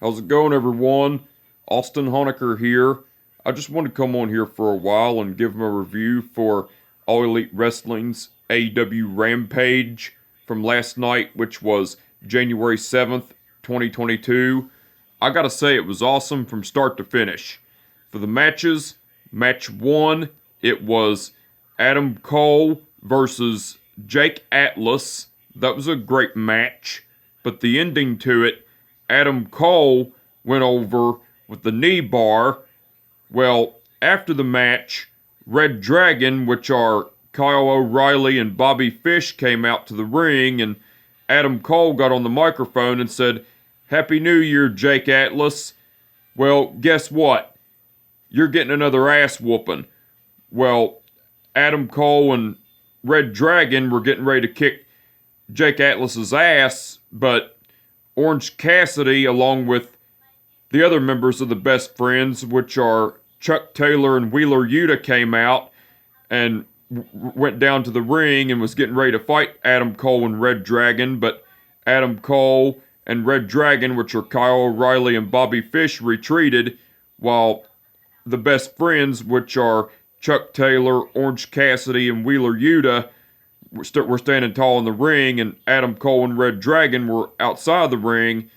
How's it going, everyone? Austin Honecker here. I just wanted to come on here for a while and give them a review for All Elite Wrestling's AEW Rampage from last night, which was January 7th, 2022. I gotta say, it was awesome from start to finish. For the matches, match 1, it was Adam Cole versus Jake Atlas. That was a great match, but the ending to it, Adam Cole went over with the knee bar. Well, after the match, Red Dragon, which are Kyle O'Reilly and Bobby Fish, came out to the ring, and Adam Cole got on the microphone and said, "Happy New Year, Jake Atlas." Well, guess what? You're getting another ass whooping. Well, Adam Cole and Red Dragon were getting ready to kick Jake Atlas's ass, but Orange Cassidy, along with the other members of the Best Friends, which are Chuck Taylor and Wheeler Yuta, came out and went down to the ring and was getting ready to fight Adam Cole and Red Dragon, but Adam Cole and Red Dragon, which are Kyle O'Reilly and Bobby Fish, retreated, while the Best Friends, which are Chuck Taylor, Orange Cassidy, and Wheeler Yuta, were standing tall in the ring, and Adam Cole and Red Dragon were outside the ring,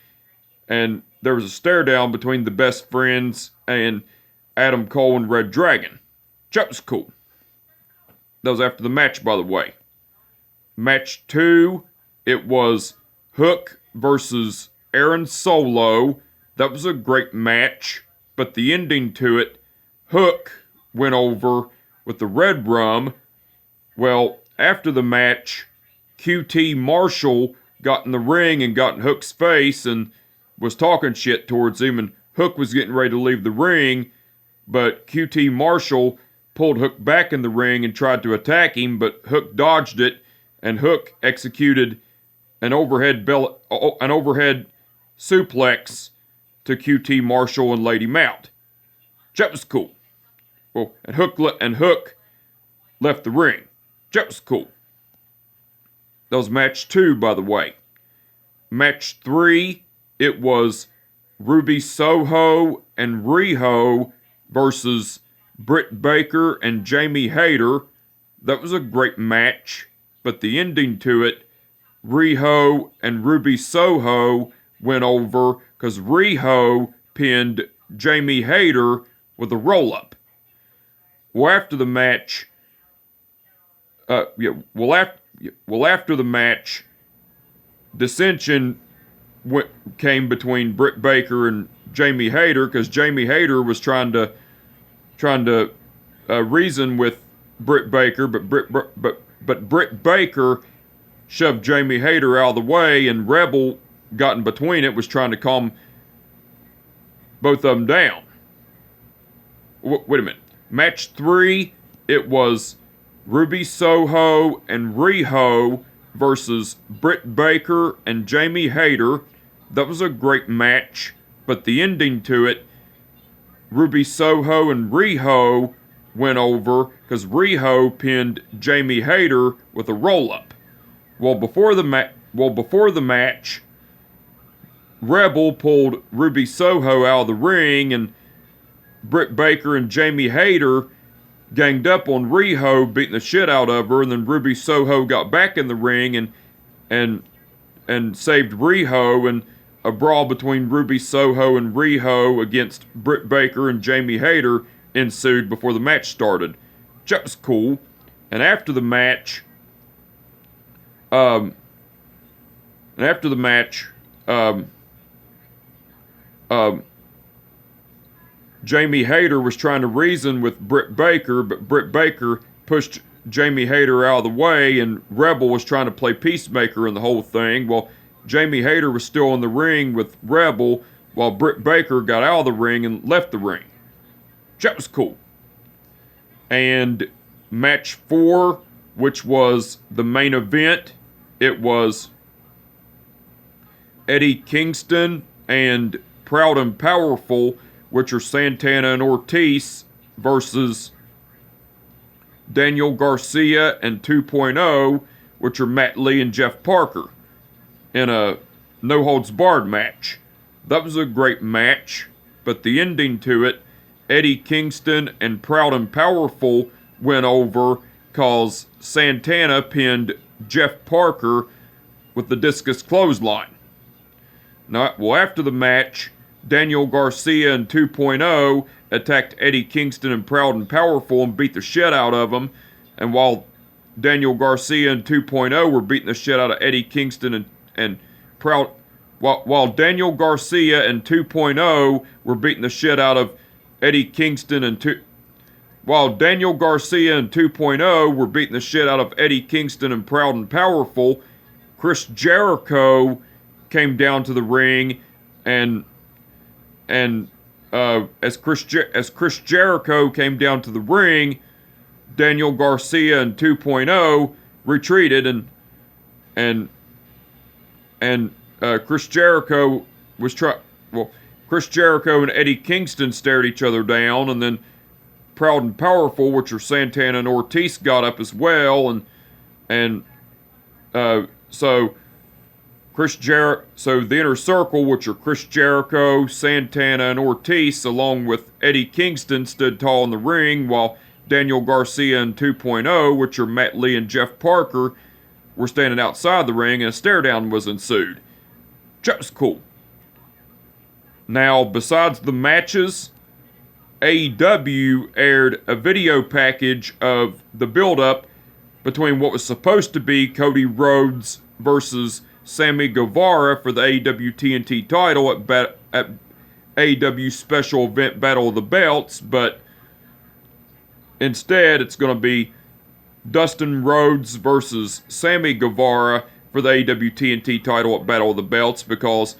and there was a stare down between the Best Friends and Adam Cole and Red Dragon. That was cool. That was after the match, by the way. Match 2, it was Hook versus Aaron Solo. That was a great match, but the ending to it, Hook went over with the Red Rum. Well, after the match, QT Marshall got in the ring and got in Hook's face and was talking shit towards him, and Hook was getting ready to leave the ring, but QT Marshall pulled Hook back in the ring and tried to attack him, but Hook dodged it, and Hook executed an overhead suplex to QT Marshall and laid him out. That was cool. Well, and Hook left the ring. That was cool. That was match 2, by the way. Match 3, it was Ruby Soho and Rijo versus Britt Baker and Jamie Hayter. That was a great match, but the ending to it, Rijo and Ruby Soho went over because Rijo pinned Jamie Hayter with a roll-up. Well, after the match, after the match, dissension came between Britt Baker and Jamie Hayter because Jamie Hayter was trying to reason with Britt Baker, but Britt Baker shoved Jamie Hayter out of the way, and Rebel got in between it, was trying to calm both of them down. Wait a minute. Match 3, it was Ruby Soho and Rijo versus Britt Baker and Jamie Hayter. That was a great match, but the ending to it, Ruby Soho and Rijo went over because Rijo pinned Jamie Hayter with a roll-up. Well, before the match, Rebel pulled Ruby Soho out of the ring, and Britt Baker and Jamie Hayter ganged up on Rijo, beating the shit out of her, and then Ruby Soho got back in the ring and saved Rijo, and a brawl between Ruby Soho and Rijo against Britt Baker and Jamie Hayter ensued before the match started. That was cool. And after the match, Jamie Hayter was trying to reason with Britt Baker, but Britt Baker pushed Jamie Hayter out of the way, and Rebel was trying to play peacemaker in the whole thing. Well, Jamie Hayter was still in the ring with Rebel, while Britt Baker got out of the ring and left the ring. That was cool. And match 4, which was the main event, it was Eddie Kingston and Proud and Powerful, which are Santana and Ortiz, versus Daniel Garcia and 2.0, which are Matt Lee and Jeff Parker, in a no-holds-barred match. That was a great match, but the ending to it, Eddie Kingston and Proud and Powerful went over cause Santana pinned Jeff Parker with the discus clothesline. Now, well, after the match, Daniel Garcia and 2.0 attacked Eddie Kingston and Proud and Powerful and beat the shit out of them. And while Daniel Garcia and 2.0 were beating the shit out of Eddie Kingston and Proud, while Daniel Garcia and 2.0 were beating the shit out of Eddie Kingston while Daniel Garcia and 2.0 were beating the shit out of Eddie Kingston and Proud and Powerful, Chris Jericho came down to the ring, and as Chris Jericho came down to the ring, Daniel Garcia and 2.0 retreated, and Chris Jericho Chris Jericho and Eddie Kingston stared each other down, and then Proud and Powerful, which are Santana and Ortiz, got up as well, so the Inner Circle, which are Chris Jericho, Santana, and Ortiz, along with Eddie Kingston, stood tall in the ring, while Daniel Garcia and 2.0, which are Matt Lee and Jeff Parker, were standing outside the ring, and a stare-down was ensued. Just cool. Now, besides the matches, AEW aired a video package of the build-up between what was supposed to be Cody Rhodes versus Sammy Guevara for the AEW TNT title at AEW Special Event Battle of the Belts, but instead it's going to be Dustin Rhodes versus Sammy Guevara for the AEW TNT title at Battle of the Belts because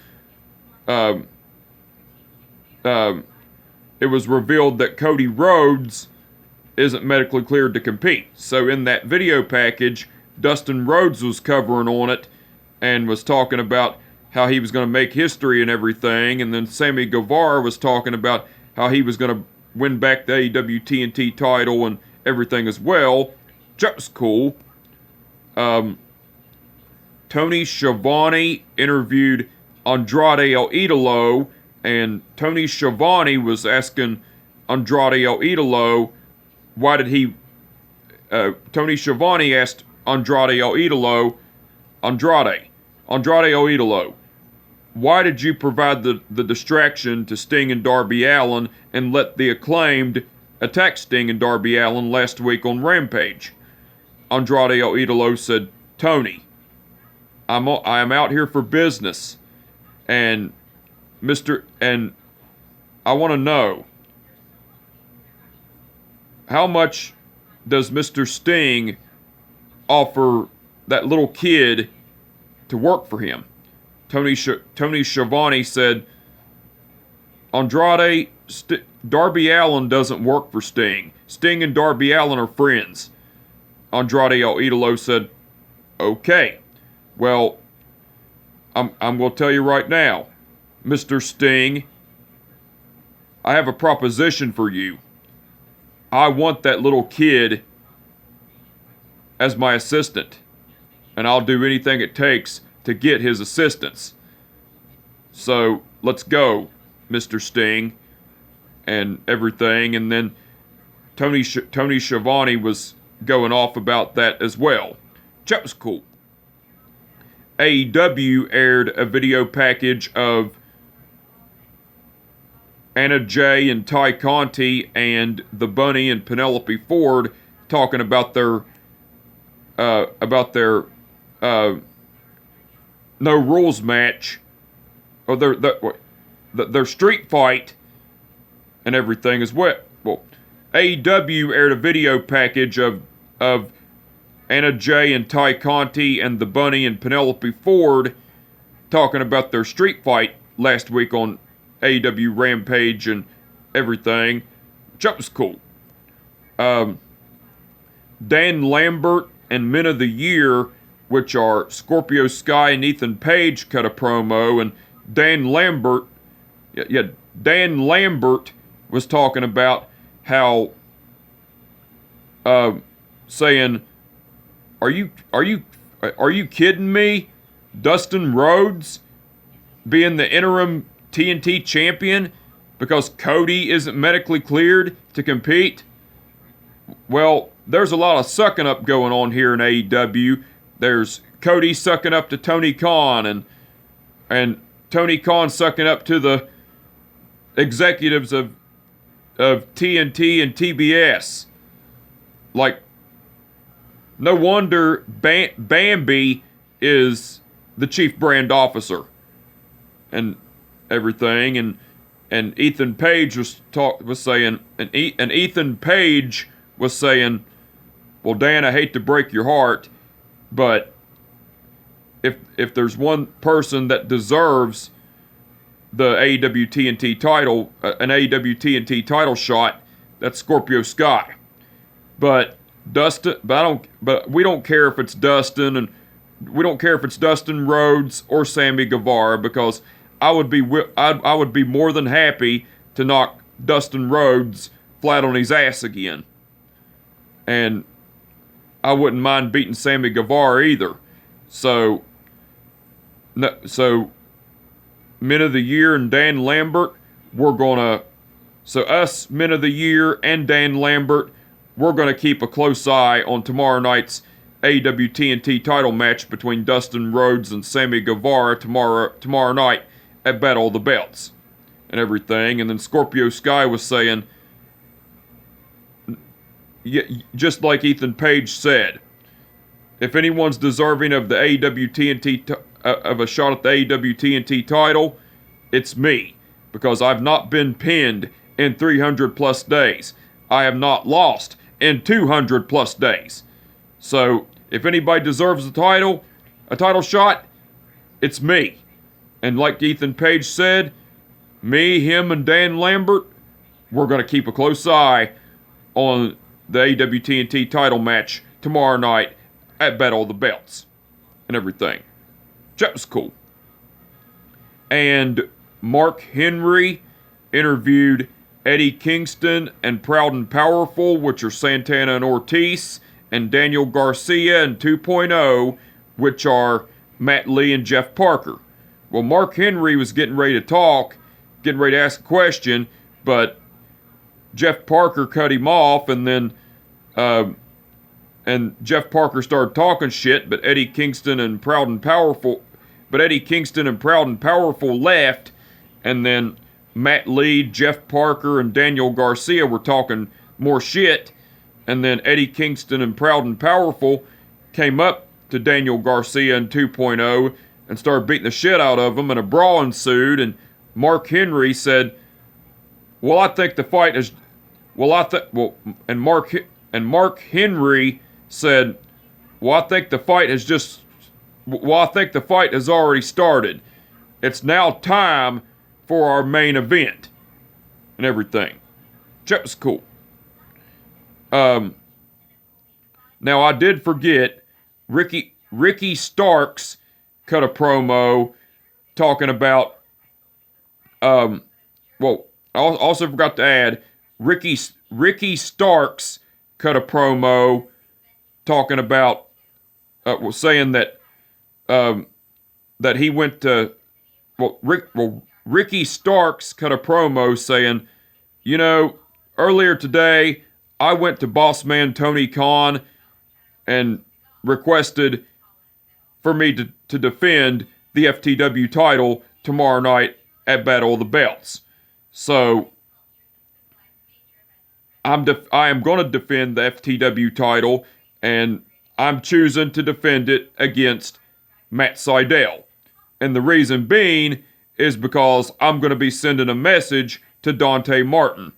it was revealed that Cody Rhodes isn't medically cleared to compete. So in that video package, Dustin Rhodes was covering on it and was talking about how he was going to make history and everything, and then Sammy Guevara was talking about how he was going to win back the AEW TNT title and everything as well. Just cool. Tony Schiavone interviewed Andrade El Idolo, and Tony Schiavone was asking Andrade El Idolo, Tony Schiavone asked Andrade El Idolo, Andrade El Idolo, why did you provide the distraction to Sting and Darby Allin and let the Acclaimed attack Sting and Darby Allin last week on Rampage? Andrade El Idolo said, Tony, I am out here for business, and I want to know, how much does Mr. Sting offer that little kid to work for him? Tony Schiavone said, Andrade, Darby Allin doesn't work for Sting. Sting and Darby Allin are friends. Andrade El Idolo said, okay, well, I'm going to tell you right now, Mr. Sting, I have a proposition for you. I want that little kid as my assistant, and I'll do anything it takes to get his assistance. So, let's go, Mr. Sting, and everything. And then Tony Schiavone was going off about that as well. That was cool. AEW aired a video package of Anna Jay and Ty Conti and The Bunny and Penelope Ford talking about their no rules match, or their street fight and everything as well. Well, AEW aired a video package of Anna Jay and Ty Conti and The Bunny and Penelope Ford talking about their street fight last week on AEW Rampage and everything. That was cool. Dan Lambert and Men of the Year, which are Scorpio Sky and Ethan Page, cut a promo, and Dan Lambert was talking about how, saying, are you kidding me? Dustin Rhodes being the interim TNT champion because Cody isn't medically cleared to compete? Well, there's a lot of sucking up going on here in AEW. There's Cody sucking up to Tony Khan, and Tony Khan sucking up to the executives of TNT and TBS. Like, no wonder Bambi is the chief brand officer and everything. And Ethan Page was saying, and Ethan Page was saying, well, Dan, I hate to break your heart, but if there's one person that deserves the AEW TNT title, an AEW TNT title shot, that's Scorpio Sky. But we don't care if it's Dustin, and we don't care if it's Dustin Rhodes or Sammy Guevara, because I would be more than happy to knock Dustin Rhodes flat on his ass again. And I wouldn't mind beating Sammy Guevara either. So Men of the Year and Dan Lambert, us Men of the Year and Dan Lambert, we're gonna keep a close eye on tomorrow night's AEW TNT title match between Dustin Rhodes and Sammy Guevara tomorrow night at Battle of the Belts and everything. And then Scorpio Sky was saying, just like Ethan Page said, if anyone's deserving of the AEW TNT of a shot at the AEW TNT title, it's me, because I've not been pinned in 300 plus days. I have not lost in 200 plus days. So if anybody deserves a title shot, it's me. And like Ethan Page said, me, him, and Dan Lambert, we're going to keep a close eye on the AEW TNT title match tomorrow night at Battle of the Belts and everything. That was cool. And Mark Henry interviewed Eddie Kingston and Proud and Powerful, which are Santana and Ortiz, and Daniel Garcia and 2.0, which are Matt Lee and Jeff Parker. Well, Mark Henry was getting ready to ask a question, but Jeff Parker cut him off, and then Jeff Parker started talking shit, but Eddie Kingston and Proud and Powerful left, and then Matt Lee, Jeff Parker, and Daniel Garcia were talking more shit, and then Eddie Kingston and Proud and Powerful came up to Daniel Garcia and 2.0 and started beating the shit out of him, and a brawl ensued, and Mark Henry said, Mark Henry said, I think the fight has already started. It's now time for our main event and everything. That was cool. Now I did forget, Ricky Starks cut a promo talking about, I also forgot to add, Ricky Starks cut a promo talking about, saying that he went to, Ricky Starks cut a promo saying, earlier today, I went to boss man Tony Khan and requested for me to defend the FTW title tomorrow night at Battle of the Belts. So I am going to defend the FTW title, and I'm choosing to defend it against Matt Sydal. And the reason being is because I'm going to be sending a message to Dante Martin.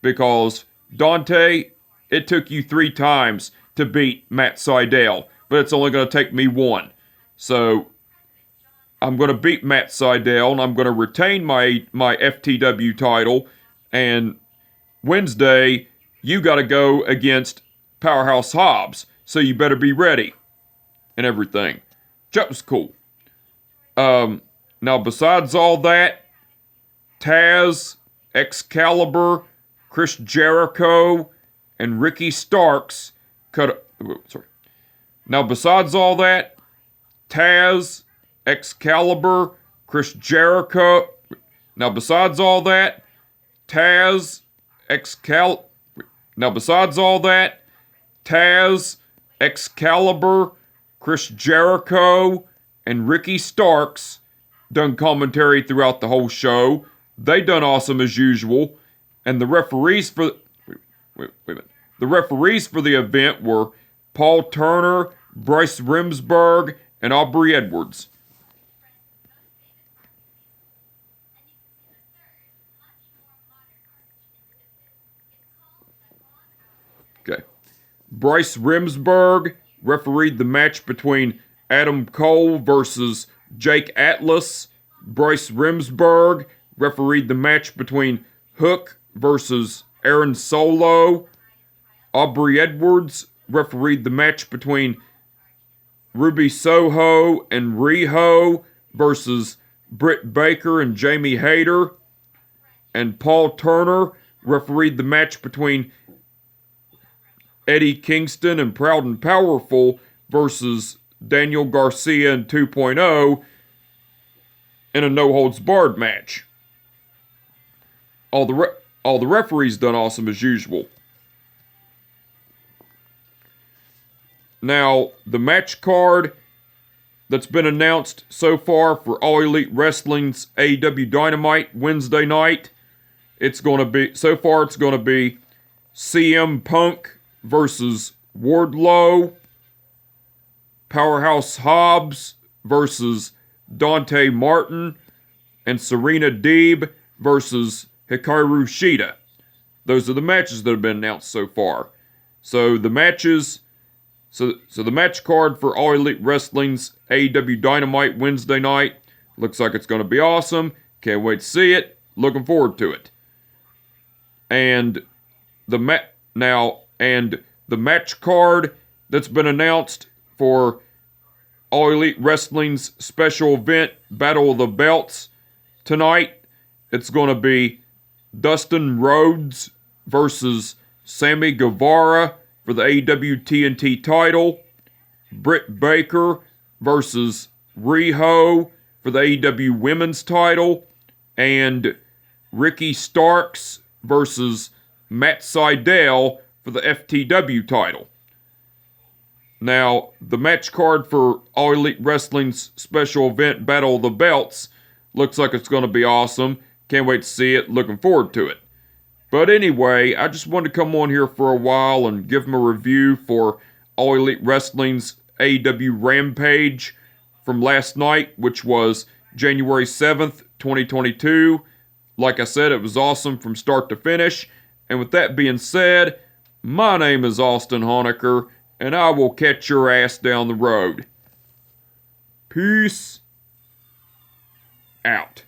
Because, Dante, it took you 3 times to beat Matt Sydal, but it's only going to take me 1. So I'm going to beat Matt Sydal, and I'm going to retain my FTW title, and Wednesday, you got to go against Powerhouse Hobbs, so you better be ready and everything. That was cool. Now, besides all that, Taz, Excalibur, Chris Jericho, and Ricky Starks Now, besides all that, Taz, Excalibur, Chris Jericho, Now, besides all that, Taz, Excalibur, Chris Jericho, and Ricky Starks done commentary throughout the whole show. They done awesome as usual. And the referees for the referees for the event were Paul Turner, Bryce Remsburg, and Aubrey Edwards. Okay. Bryce Remsburg refereed the match between Adam Cole versus Jake Atlas. Bryce Remsburg refereed the match between Hook versus Aaron Solo. Aubrey Edwards refereed the match between Ruby Soho and Rijo versus Britt Baker and Jamie Hayter. And Paul Turner refereed the match between Eddie Kingston and Proud and Powerful versus Daniel Garcia and 2.0 in a no-holds-barred match. All the referees done awesome as usual. Now, the match card that's been announced so far for All Elite Wrestling's AEW Dynamite Wednesday night, it's going to be CM Punk versus Wardlow, Powerhouse Hobbs versus Dante Martin, and Serena Deeb versus Hikaru Shida. Those are the matches that have been announced so far. So the matches, so the match card for All Elite Wrestling's AEW Dynamite Wednesday night looks like it's going to be awesome. Can't wait to see it. Looking forward to it. And the match card that's been announced for All Elite Wrestling's special event, Battle of the Belts, tonight, it's going to be Dustin Rhodes versus Sammy Guevara for the AEW TNT title, Britt Baker versus Rijo for the AEW Women's title, and Ricky Starks versus Matt Sydal for the FTW title. Now, the match card for All Elite Wrestling's special event, Battle of the Belts, looks like it's going to be awesome. Can't wait to see it. Looking forward to it. But anyway, I just wanted to come on here for a while and give them a review for All Elite Wrestling's AEW Rampage from last night, which was January 7th, 2022. Like I said, it was awesome from start to finish. And with that being said, my name is Austin Honecker, and I will catch your ass down the road. Peace out.